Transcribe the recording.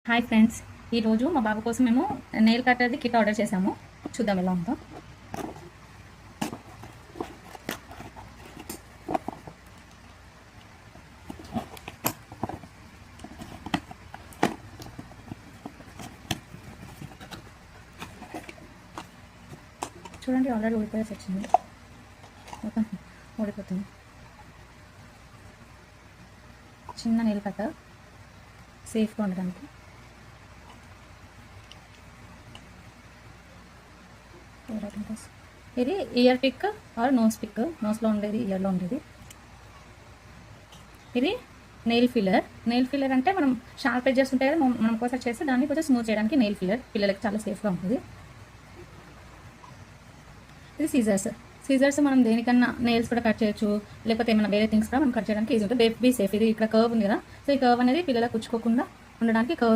Hi friends, ఈరోజు మా బాబు కోసం మేము నెయిల్ కట్టర్ది కిట్ ఆర్డర్ చేసాము. చూద్దాం ఎలా ఉందో. చూడండి, ఆల్రెడీ ఊడిపోయేసి వచ్చింది. మొత్తం ఊడిపోతుంది. చిన్న నెయిల్ కట్టర్, సేఫ్గా ఉండడానికి. ఇది ear pick or nose pick. నోస్లో ఉండేది, ఇయర్లో ఉండేది. ఇది నెయిల్ ఫిల్లర్. నెయిల్ ఫిల్లర్ అంటే మనం షార్ప్ ఎడ్జెస్ ఉంటాయి కదా, మనం కోసం చేస్తే దాన్ని కొంచెం స్మూత్ చేయడానికి నెయిల్ ఫిల్లర్. పిల్లలకి చాలా సేఫ్గా ఉంటుంది. ఇది సీజర్స్. సీజర్స్ మనం దేనికన్నా నెయిల్స్ కూడా కట్ చేయొచ్చు, లేకపోతే ఏమైనా వేరే థింగ్స్ కూడా మనం కట్ చేయడానికి ఈజీ ఉంటుంది. Baby safe. ఇది ఇక్కడ కర్వ్ ఉంది కదా, సో ఈ కర్వ్ అనేది పిల్లలకు కుచ్చుకోకుండా ఉండడానికి కర్వ్